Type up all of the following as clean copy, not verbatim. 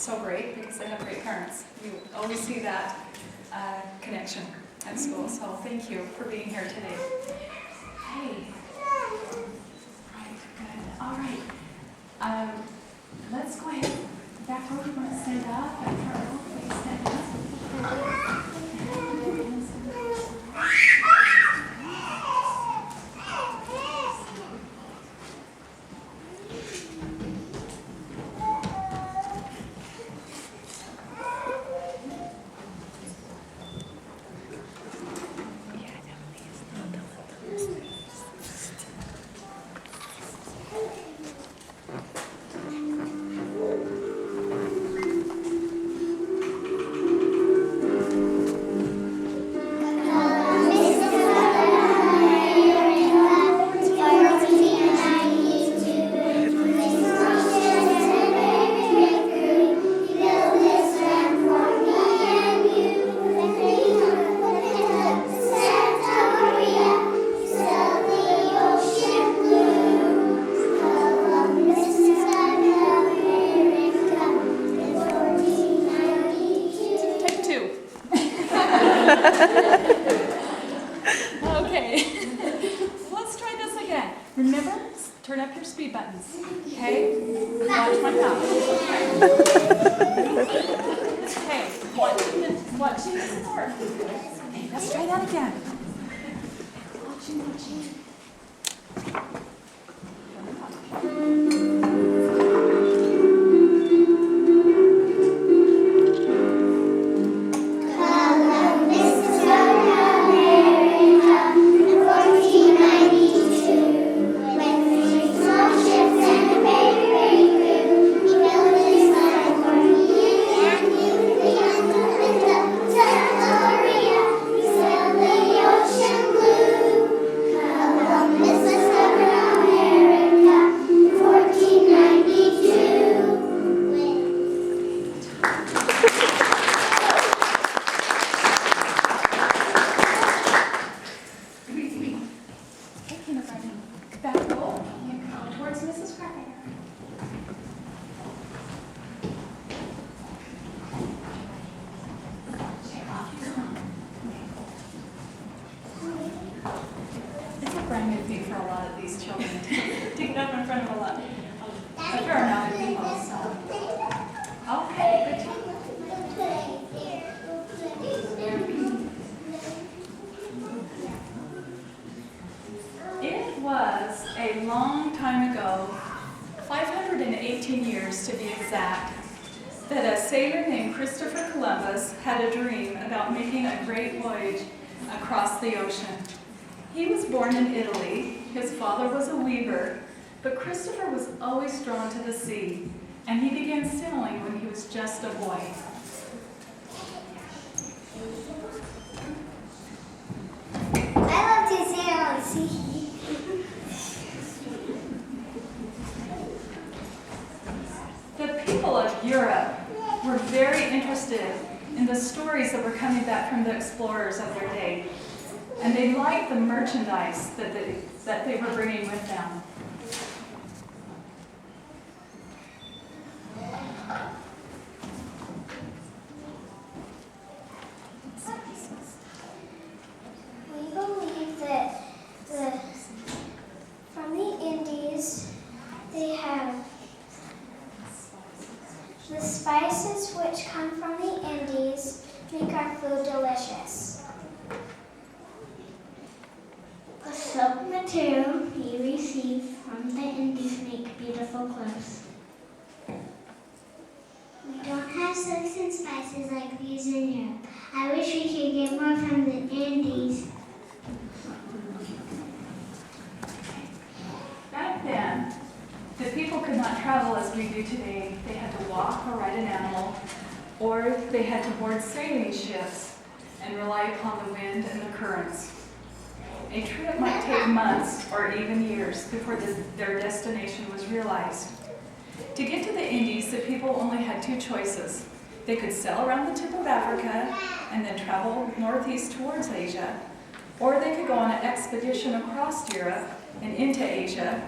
so great because they have great parents. You always see that connection at school, so thank you for being here today. Hey. Right, good. All right. Let's go ahead. Back row, you want to stand up? And front row, please stand up. Okay, let's try this again. Remember, turn up your speed buttons, okay? Watch my mouth. Okay, watching, watching the sport. Okay, let's try that again. Watching. Brand new thing for a lot of these children to get up in front of a fair amount of people. So. Okay, good job. It was a long time ago, 518 years to be exact, that a sailor named Christopher Columbus had a dream about making a great voyage across the ocean. He was born in Italy. His father was a weaver, but Christopher was always drawn to the sea, and he began sailing when he was just a boy. I love to sail on the sea. The people of Europe were very interested in the stories that were coming back from the explorers of their day. And they liked the merchandise that they were bringing with them. We believe that from the Indies, they have the spices which come from the Indies make our food delicious. The silk material we receive from the Indies make beautiful clothes. We don't have silks and spices like these in Europe. I wish we could get more from the Indies. Back then, the people could not travel as we do today. They had to walk or ride an animal, or they had to board sailing ships and rely upon the wind and the currents. A trip might take months or even years before their destination was realized. To get to the Indies, the people only had two choices. They could sail around the tip of Africa and then travel northeast towards Asia, or they could go on an expedition across Europe and into Asia,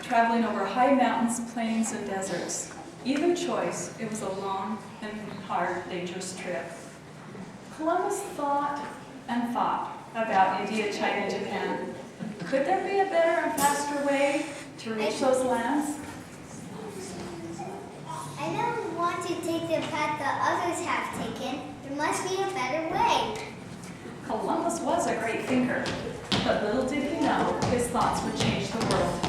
traveling over high mountains, plains, and deserts. Either choice, it was a long and hard, dangerous trip. Columbus thought and thought about India, China, Japan. Could there be a better and faster way to reach those lands? I don't want to take the path that others have taken. There must be a better way. Columbus was a great thinker, but little did he know his thoughts would change the world.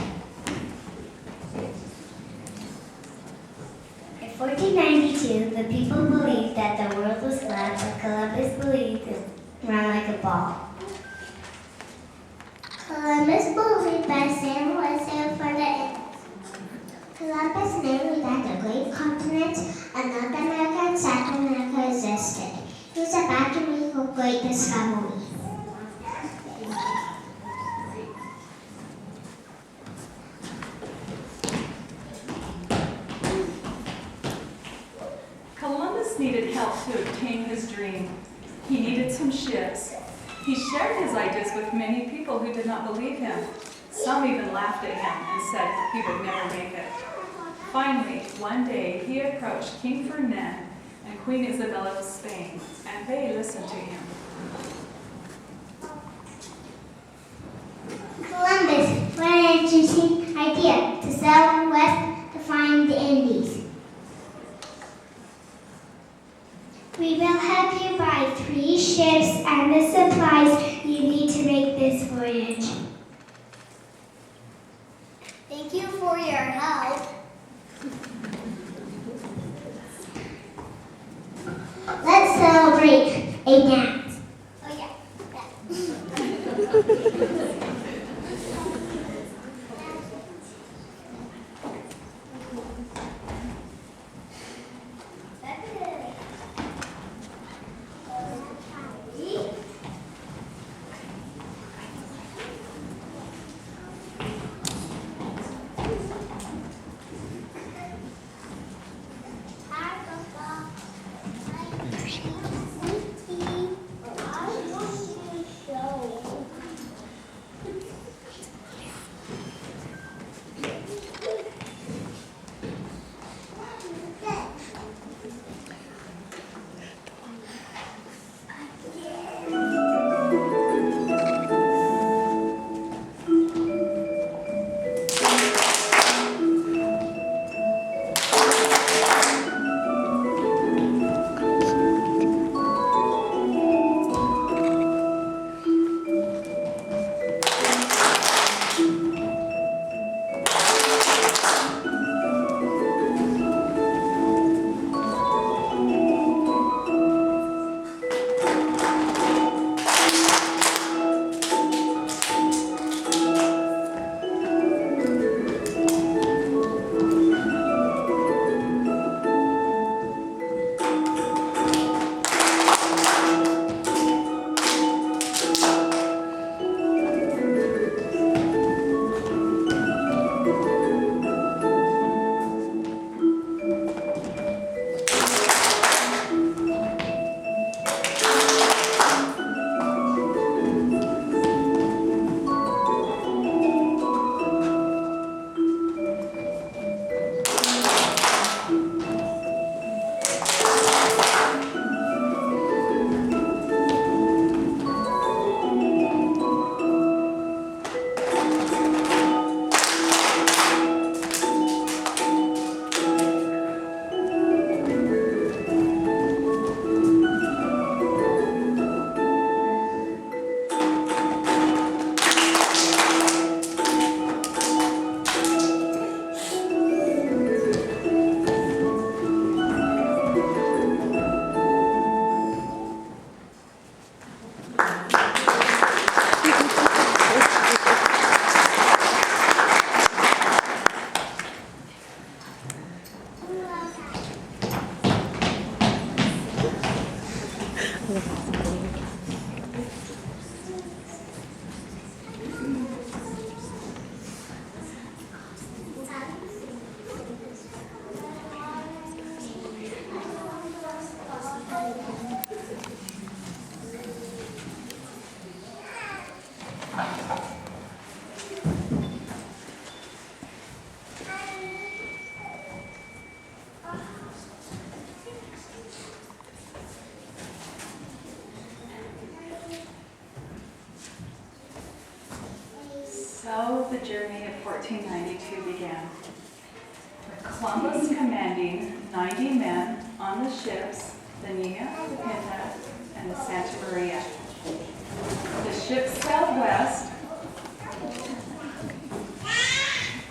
In 1492, the people believed that the world was flat, but Columbus believed it ran like a ball. Columbus believed that Sam was sailed for the end. Columbus knew that the great continent of North America and South America existed. He was about to make a great discovery. Columbus needed help to obtain his dream. He needed some ships. He shared his ideas with many people who did not believe him. Some even laughed at him and said he would never make it. Finally, one day, he approached King Ferdinand and Queen Isabella of Spain, and they listened to him. Columbus, what an interesting idea to sail west to find the Indies. We will help you buy 3 ships and the supplies you need to make this voyage. Thank you for your help. Let's celebrate a dance. Oh yeah. the journey of 1492 began, with Columbus commanding 90 men on the ships, the Nina, the Pinta, and the Santa Maria. The ships sailed west.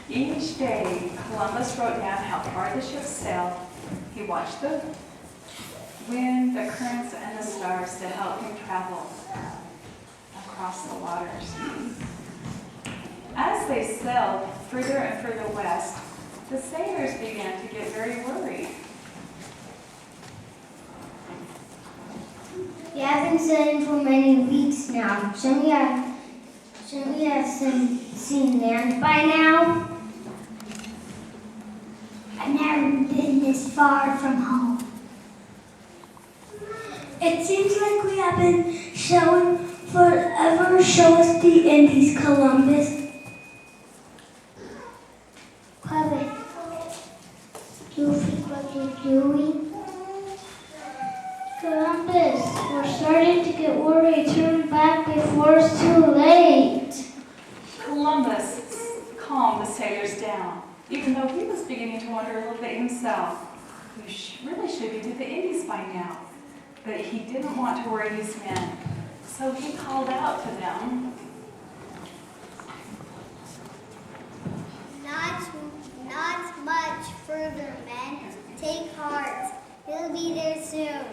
Each day, Columbus wrote down how far the ships sailed. He watched the wind, the currents, and the stars to help him travel across the waters. As they sailed further and further west, the sailors began to get very worried. We have been sailing for many weeks now. Shouldn't we have seen land by now? I've never been this far from home. It seems like we have been shown forever. Show us the Indies, Columbus. Clever. You frequently doing? Columbus, we're starting to get worried. Turn back before it's too late. Columbus calmed the sailors down, even though he was beginning to wonder a little bit himself. We really should be to the Indies by now. But he didn't want to worry his men, so he called out to them. Not much further, men. Take heart. He'll be there soon.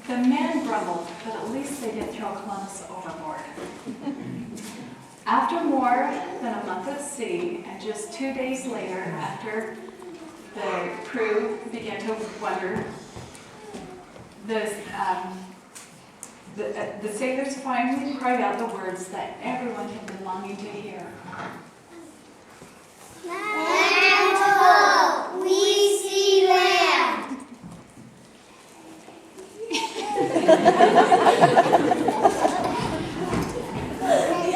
The men grumbled, but at least they didn't throw Columbus overboard. After more than a month at sea, and just 2 days later, after the crew began to wonder, the sailors finally cried out the words that everyone had been longing to hear. Land ho! We see land!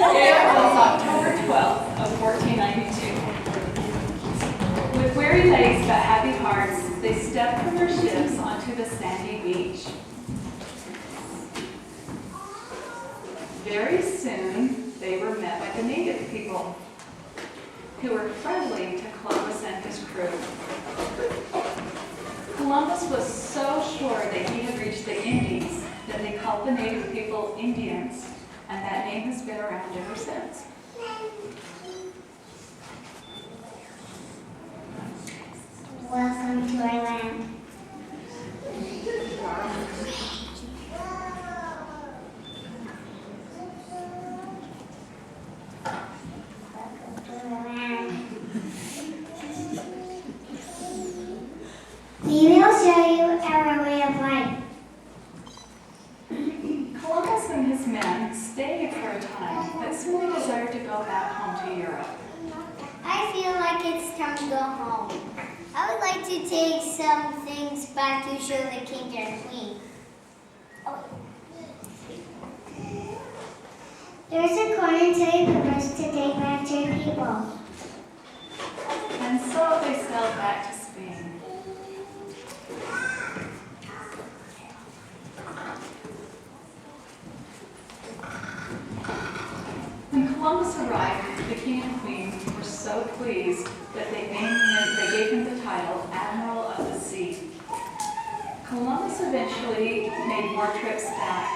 It was October 12th of 1492. With weary legs but happy hearts, they stepped from their ships onto the sandy beach. Very soon, they were met by the native people, who were friendly to Columbus and his crew. Columbus was so sure that he had reached the Indies that they called the native people Indians, and that name has been around ever since. Welcome to our land. We will show you our way of life. Columbus and his men stayed for a time, but soon they desired to go back home to Europe. I feel like it's time to go home. I would like to take some things back to show the king and queen. Oh. There's a coin inside the bus to take back to your people. And so they sailed back to Spain. When Columbus arrived, the king and queen were so pleased that they gave him the title Admiral of the Sea. Columbus eventually made more trips back.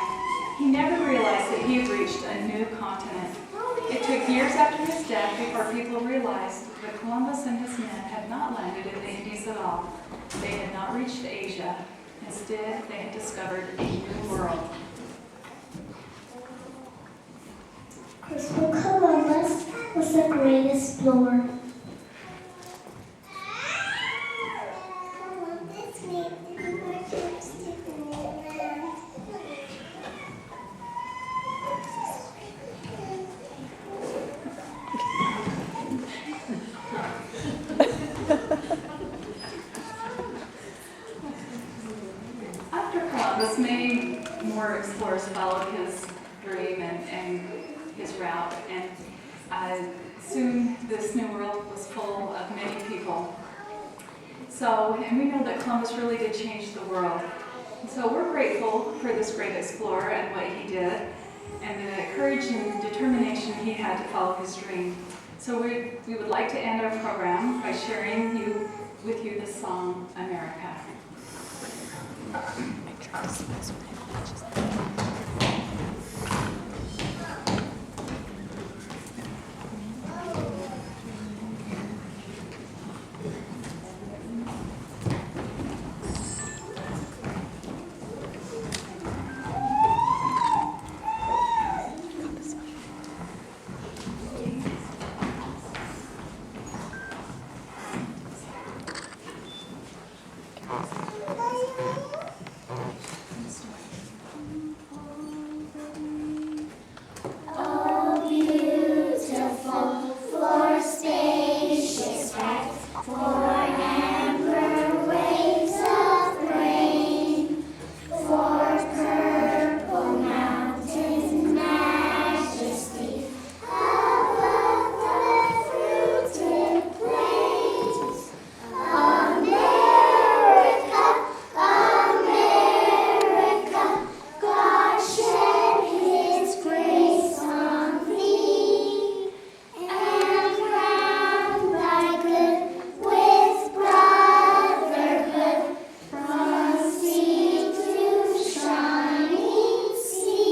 He never realized that he had reached a new continent. It took years after his death before people realized that Columbus and his men had not landed in the Indies at all. They had not reached Asia. Instead, they had discovered a new world. Christopher Columbus was the great explorer. After Columbus, many more explorers followed his dream and his route, and soon this new world was full of many people. So, and we know that Columbus really did change the world. So we're grateful for this great explorer and what he did, and the courage and determination he had to follow his dream. So we would like to end our program by sharing with you the song, America. Oh, beautiful, for spacious skies, for amber waves of grain, for purple mountains, majesty above the fruited plains. America, God shed His grace on thee, and crown thy good with brotherhood from sea to shining sea.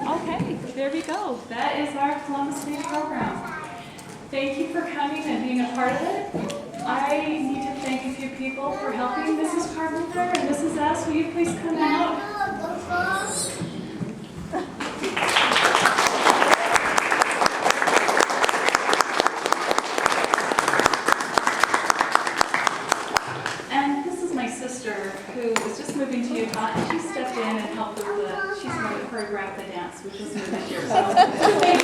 Okay, there we go. That is our Columbus Day program. Thank you for coming and being a part of it. I need to thank a few people for helping. Mrs. Carpenter and Mrs. S., will you please come out? And this is my sister who was just moving to Utah, and she stepped in and helped with she's going to choreograph the dance, which is new this year. So thank